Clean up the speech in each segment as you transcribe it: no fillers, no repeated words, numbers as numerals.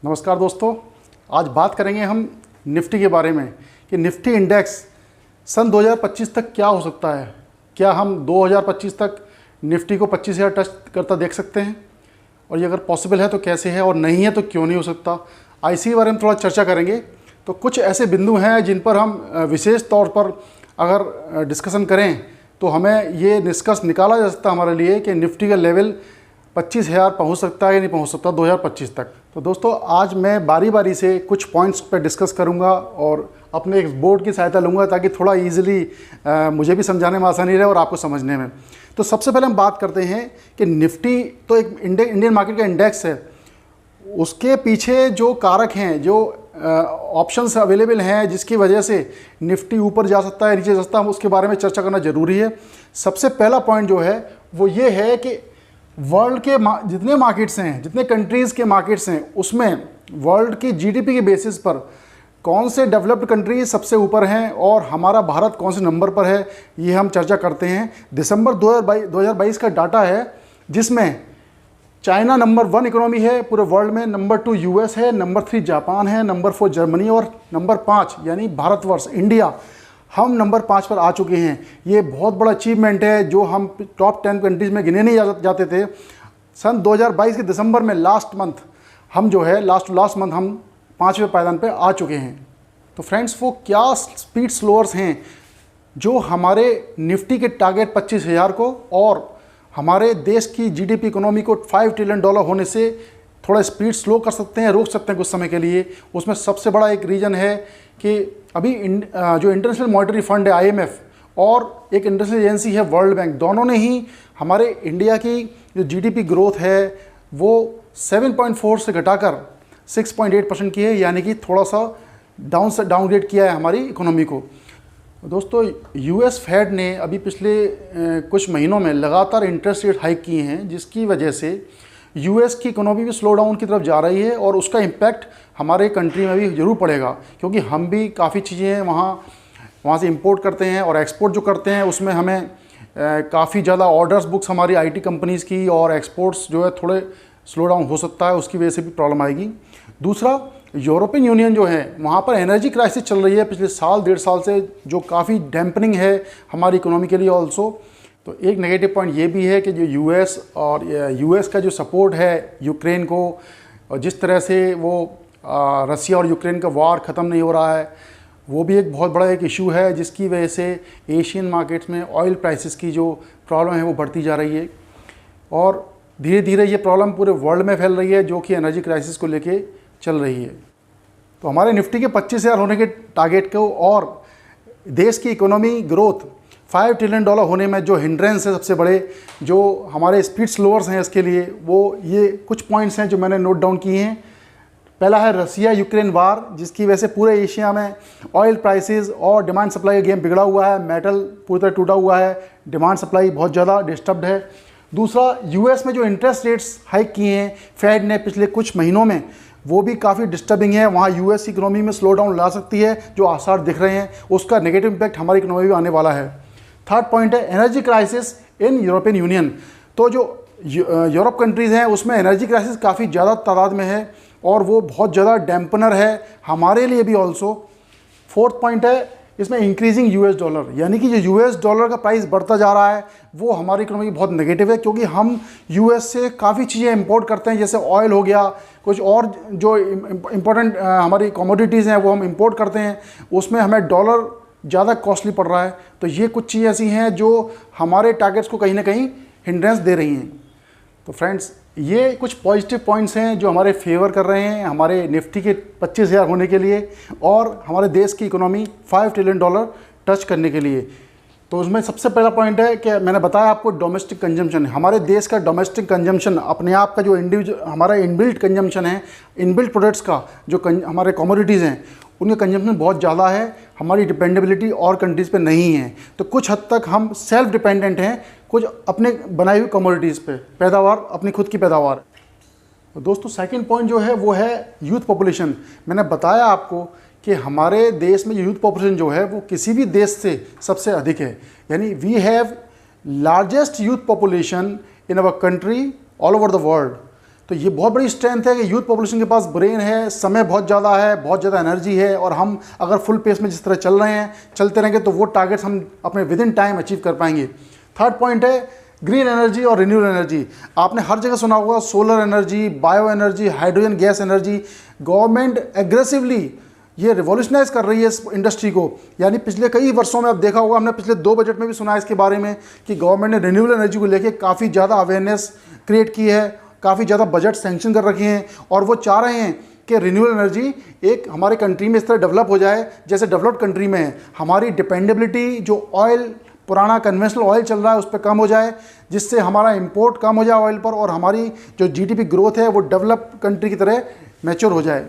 नमस्कार दोस्तों, आज बात करेंगे हम निफ्टी के बारे में कि निफ्टी इंडेक्स सन 2025 तक क्या हो सकता है। क्या हम 2025 तक निफ्टी को 25,000 टच करता देख सकते हैं, और ये अगर पॉसिबल है तो कैसे है, और नहीं है तो क्यों नहीं हो सकता। IC के बारे में थोड़ा चर्चा करेंगे। तो कुछ ऐसे बिंदु हैं जिन पर हम विशेष तौर पर अगर डिस्कशन करें तो हमें ये निष्कर्ष निकाला जा सकता है हमारे लिए कि निफ्टी का लेवल 25,000 पहुँच सकता है या नहीं पहुँच सकता 2025 तक। तो दोस्तों, आज मैं बारी बारी से कुछ पॉइंट्स पर डिस्कस करूंगा और अपने एक बोर्ड की सहायता लूंगा ताकि थोड़ा इजीली मुझे भी समझाने में आसानी रहे और आपको समझने में। तो सबसे पहले हम बात करते हैं कि निफ्टी तो एक इंडियन मार्केट का इंडेक्स है। उसके पीछे जो कारक हैं, जो ऑप्शंस अवेलेबल हैं जिसकी वजह से निफ्टी ऊपर जा सकता है, नीचे जा सकता है, उसके बारे में चर्चा करना ज़रूरी है। सबसे पहला पॉइंट जो है वो ये है कि वर्ल्ड के जितने मार्केट्स हैं, जितने कंट्रीज़ के मार्केट्स हैं, उसमें वर्ल्ड की GDP के बेसिस पर कौन से डेवलप्ड कंट्रीज सबसे ऊपर हैं और हमारा भारत कौन से नंबर पर है, ये हम चर्चा करते हैं। दिसंबर 2022 का डाटा है जिसमें चाइना नंबर 1 इकोनॉमी है पूरे वर्ल्ड में, नंबर 2 US है, नंबर 3 जापान है, नंबर 4 जर्मनी और नंबर 5 यानी भारतवर्ष इंडिया, हम नंबर 5 पर आ चुके हैं। ये बहुत बड़ा अचीवमेंट है जो हम टॉप 10 कंट्रीज़ में गिने नहीं जाते थे। सन 2022 के दिसंबर में लास्ट मंथ हम जो है लास्ट मंथ हम 5वें पायदान पे आ चुके हैं। तो फ्रेंड्स, वो क्या स्पीड स्लोअर्स हैं जो हमारे निफ्टी के टारगेट 25,000 को और हमारे देश की GDP इकोनॉमी को $5 ट्रिलियन होने से थोड़ा स्पीड स्लो कर सकते हैं, रोक सकते हैं कुछ समय के लिए। उसमें सबसे बड़ा एक रीज़न है कि अभी जो इंटरनेशनल मॉनेटरी फंड है IMF और एक इंटरनेशनल एजेंसी है वर्ल्ड बैंक, दोनों ने ही हमारे इंडिया की जो GDP ग्रोथ है वो 7.4 से घटाकर 6.8% की है, यानी कि थोड़ा सा डाउनग्रेड किया है हमारी इकोनॉमी को। दोस्तों, US फेड ने अभी पिछले कुछ महीनों में लगातार इंटरेस्ट रेट हाइक किए हैं, जिसकी वजह से US की इकोनॉमी भी स्लो डाउन की तरफ जा रही है और उसका इम्पैक्ट हमारे कंट्री में भी ज़रूर पड़ेगा, क्योंकि हम भी काफ़ी चीज़ें वहाँ से इंपोर्ट करते हैं और एक्सपोर्ट जो करते हैं उसमें हमें काफ़ी ज़्यादा ऑर्डर्स बुक्स हमारी IT कंपनीज़ की, और एक्सपोर्ट्स जो है थोड़े स्लो डाउन हो सकता है, उसकी वजह से भी प्रॉब्लम आएगी। दूसरा, यूरोपियन यूनियन जो है वहाँ पर एनर्जी क्राइसिस चल रही है पिछले साल 1.5 साल से, जो काफ़ी डैम्पनिंग है हमारी इकोनॉमी के लिए ऑल्सो। तो एक नेगेटिव पॉइंट ये भी है कि जो US का जो सपोर्ट है यूक्रेन को, और जिस तरह से वो रसिया और यूक्रेन का वार ख़त्म नहीं हो रहा है, वो भी एक बहुत बड़ा एक इशू है, जिसकी वजह से एशियन मार्केट्स में ऑयल प्राइसेस की जो प्रॉब्लम है वो बढ़ती जा रही है और धीरे धीरे ये प्रॉब्लम पूरे वर्ल्ड में फैल रही है, जो कि एनर्जी क्राइसिस को लेके चल रही है। तो हमारे निफ्टी के 25,000 होने के टारगेट को और देश की इकोनॉमी ग्रोथ $5 ट्रिलियन होने में जो हिंड्रेंस है सबसे बड़े, जो हमारे स्पीड स्लोअर्स हैं इसके लिए, वो ये कुछ पॉइंट्स हैं जो मैंने नोट डाउन किए हैं। पहला है रसिया यूक्रेन वार, जिसकी वजह से पूरे एशिया में ऑयल प्राइसेस और डिमांड सप्लाई का गेम बिगड़ा हुआ है, मेटल पूरी तरह टूटा हुआ है, डिमांड सप्लाई बहुत ज़्यादा डिस्टर्ब्ड है। दूसरा, US में जो इंटरेस्ट रेट्स हाइक किए हैं फेड ने पिछले कुछ महीनों में, वो भी काफ़ी डिस्टर्बिंग है। वहाँ US इकोनॉमी में स्लो डाउन ला सकती है, जो आसार दिख रहे हैं, उसका नेगेटिव इम्पैक्ट हमारी इकोनॉमी में आने वाला है। थर्ड पॉइंट है energy crisis in European union. तो जो यूरोप कंट्रीज़ हैं उसमें एनर्जी क्राइसिस काफ़ी ज़्यादा तादाद में है और वो बहुत ज़्यादा डैम्पनर है हमारे लिए भी ऑल्सो। फोर्थ पॉइंट है इसमें इंक्रीजिंग US डॉलर, यानी कि जो US डॉलर का प्राइस बढ़ता जा रहा है वो हमारी इकोनॉमी बहुत नेगेटिव है, क्योंकि हम US से काफ़ी चीज़ें इंपोर्ट करते हैं, जैसे ऑयल हो गया, कुछ और जो इम्पोर्टेंट हमारी कमोडिटीज़ हैं वो हम इंपोर्ट करते हैं, उसमें हमें डॉलर ज़्यादा कॉस्टली पड़ रहा है। तो ये कुछ चीज़ें ऐसी हैं जो हमारे टारगेट्स को कहीं ना कहीं हिंड्रेंस दे रही हैं। तो फ्रेंड्स, ये कुछ पॉजिटिव पॉइंट्स हैं जो हमारे फेवर कर रहे हैं हमारे निफ्टी के 25,000 होने के लिए और हमारे देश की इकोनॉमी $5 ट्रिलियन टच करने के लिए। तो उसमें सबसे पहला पॉइंट है कि मैंने बताया आपको डोमेस्टिक कंजम्पशन, हमारे देश का डोमेस्टिक कंजम्पशन अपने आप का जो हमारा इनबिल्ट कंजम्पशन है, इनबिल्ट प्रोडक्ट्स का जो हमारे कमोडिटीज़ हैं उनका कंजम्पशन बहुत ज़्यादा है, हमारी डिपेंडेबिलिटी और कंट्रीज़ पे नहीं है। तो कुछ हद तक हम सेल्फ डिपेंडेंट हैं कुछ अपने बनाई हुई कमोडिटीज़ पे, पैदावार अपनी खुद की पैदावार। तो दोस्तों, सेकंड पॉइंट जो है वो है यूथ पॉपुलेशन। मैंने बताया आपको कि हमारे देश में यूथ पॉपुलेशन जो है वो किसी भी देश से सबसे अधिक है, यानी we have largest youth population in our country all over the world. तो ये बहुत बड़ी स्ट्रेंथ है कि यूथ पॉपुलेशन के पास ब्रेन है, समय बहुत ज़्यादा है, बहुत ज़्यादा एनर्जी है, और हम अगर फुल पेस में जिस तरह चल रहे हैं, चलते रहेंगे तो वो टारगेट्स हम अपने विद इन टाइम अचीव कर पाएंगे। थर्ड पॉइंट है ग्रीन एनर्जी और रिन्यूएबल एनर्जी। आपने हर जगह सुना होगा solar energy, bio energy, hydrogen gas energy. Government aggressively ये रिवॉल्यूशनाइज कर रही है इस इंडस्ट्री को। यानी पिछले कई वर्षों में आप देखा होगा, हमने पिछले 2 बजट में भी सुना है इसके बारे में कि गवर्नमेंट ने रिन्यूएबल एनर्जी को लेकर काफ़ी ज़्यादा अवेयरनेस क्रिएट की है, काफ़ी ज़्यादा बजट सैंक्शन कर रखे हैं, और वो चाह रहे हैं कि रिन्यूएबल एनर्जी एक हमारे कंट्री में इस तरह डेवलप हो जाए जैसे डेवलप्ड कंट्री में है। हमारी डिपेंडेबिलिटी जो ऑयल, पुराना कन्वेंशनल ऑयल चल रहा है, उस पर कम हो जाए, जिससे हमारा इंपोर्ट कम हो जाए ऑयल पर, और हमारी जो जीडीपी ग्रोथ है वो डेवलप्ड कंट्री की तरह मैच्योर हो जाए।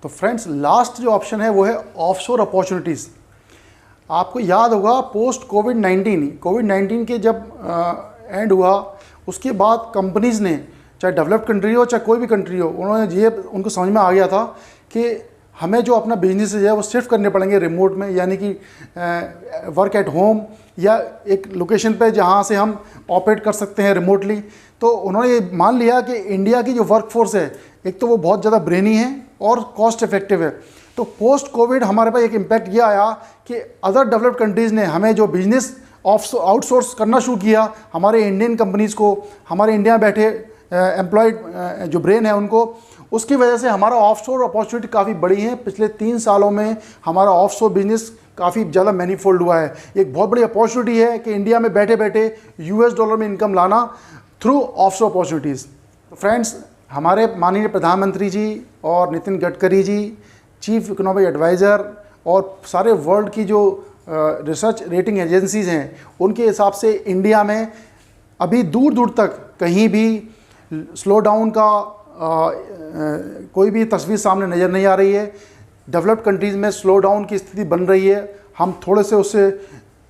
तो फ्रेंड्स, लास्ट जो ऑप्शन है वो है ऑफशोर अपॉर्चुनिटीज़। आपको याद होगा पोस्ट कोविड-19 के जब एंड हुआ, उसके बाद कंपनीज़ ने, चाहे डेवलप्ड कंट्री हो चाहे कोई भी कंट्री हो, उन्होंने ये उनको समझ में आ गया था कि हमें जो अपना बिजनेस है वो शिफ्ट करने पड़ेंगे रिमोट में, यानी कि वर्क एट होम या एक लोकेशन पे जहाँ से हम ऑपरेट कर सकते हैं रिमोटली। तो उन्होंने ये मान लिया कि इंडिया की जो वर्क फोर्स है, एक तो वो बहुत ज़्यादा ब्रेनी है और कॉस्ट इफेक्टिव है। तो पोस्ट कोविड हमारे पास एक इम्पैक्ट ये आया कि अदर डेवलप्ड कंट्रीज़ ने हमें जो बिजनेस आउटसोर्स करना शुरू किया, हमारे इंडियन कंपनीज़ को, हमारे इंडिया में बैठे एम्प्लॉयड जो ब्रेन है उनको, उसकी वजह से हमारा ऑफशोर अपॉर्चुनिटी काफ़ी बड़ी है। पिछले 3 सालों में हमारा ऑफशोर बिजनेस काफ़ी ज़्यादा मैनीफोल्ड हुआ है। एक बहुत बड़ी अपॉर्चुनिटी है कि इंडिया में बैठे बैठे US डॉलर में इनकम लाना थ्रू ऑफशोर अपॉर्चुनिटीज़। तो फ्रेंड्स, हमारे माननीय प्रधानमंत्री जी और Nitin Gadkari ji, chief economic adviser, और सारे वर्ल्ड की जो रिसर्च रेटिंग एजेंसीज़ हैं, उनके हिसाब से इंडिया में अभी दूर दूर तक कहीं भी स्लो डाउन का कोई भी तस्वीर सामने नज़र नहीं आ रही है। डेवलप्ड कंट्रीज़ में स्लो डाउन की स्थिति बन रही है। हम थोड़े से उससे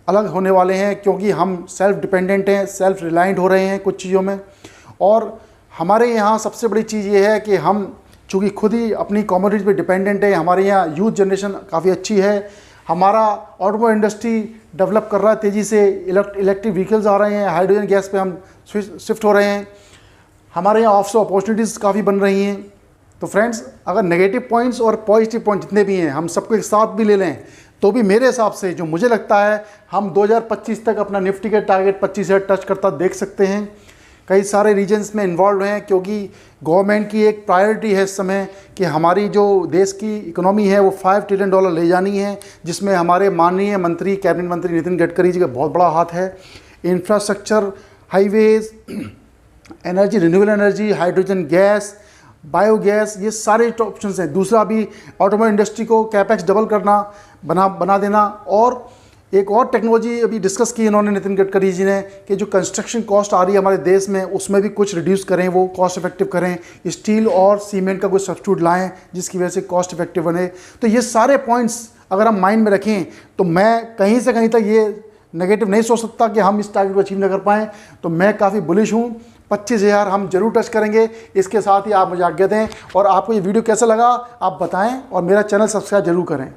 अलग होने वाले हैं क्योंकि हम सेल्फ डिपेंडेंट हैं, सेल्फ रिलायंट हो रहे हैं कुछ चीज़ों में। और हमारे यहाँ सबसे बड़ी चीज़ ये है कि हम चूँकि खुद ही अपनी कमोडिटी पे डिपेंडेंट है। हमारे यहाँ यूथ जनरेशन काफ़ी अच्छी है, हमारा ऑटोमोबाइल इंडस्ट्री डेवलप कर रहा है तेज़ी से, इलेक्ट्रिक व्हीकल्स आ रहे हैं, हाइड्रोजन गैस पे हम शिफ्ट हो रहे हैं, हमारे यहाँ ऑफशोर अपॉर्चुनिटीज़ काफ़ी बन रही हैं। तो फ्रेंड्स, अगर नेगेटिव पॉइंट्स और पॉजिटिव पॉइंट जितने भी हैं हम सबको एक साथ भी ले लें तो भी मेरे हिसाब से जो मुझे लगता है हम 2025 तक अपना निफ्टी का टारगेट 25,000 टच करता देख सकते हैं। कई सारे रीजन्स में इन्वॉल्व हैं क्योंकि गवर्नमेंट की एक प्रायोरिटी है इस समय कि हमारी जो देश की इकोनॉमी है वो $5 ट्रिलियन ले जानी है, जिसमें हमारे माननीय मंत्री, कैबिनेट मंत्री नितिन गडकरी जी का बहुत बड़ा हाथ है। Infrastructure, highways, energy, renewable energy, hydrogen gas, biogas, ये सारे ऑप्शंस हैं। दूसरा भी ऑटोमोबाइल इंडस्ट्री को कैपेक्स डबल करना, बना देना। और एक और टेक्नोलॉजी अभी डिस्कस की इन्होंने, नितिन गडकरी जी ने, कि जो कंस्ट्रक्शन कॉस्ट आ रही है हमारे देश में उसमें भी कुछ रिड्यूस करें, वो कॉस्ट इफेक्टिव करें, स्टील और सीमेंट का कुछ सब्स्टिट्यूट लाएं जिसकी वजह से कॉस्ट इफेक्टिव बने। तो ये सारे पॉइंट्स अगर हम माइंड में रखें तो मैं कहीं से कहीं तक ये नेगेटिव नहीं सोच सकता कि हम इस टारगेट को अचीव न कर पाएँ। तो मैं काफ़ी बुलिश हूँ, 25,000 हम जरूर टच करेंगे। इसके साथ ही आप मुझे आज्ञा दें, और आपको ये वीडियो कैसा लगा आप बताएं, और मेरा चैनल सब्सक्राइब जरूर करें।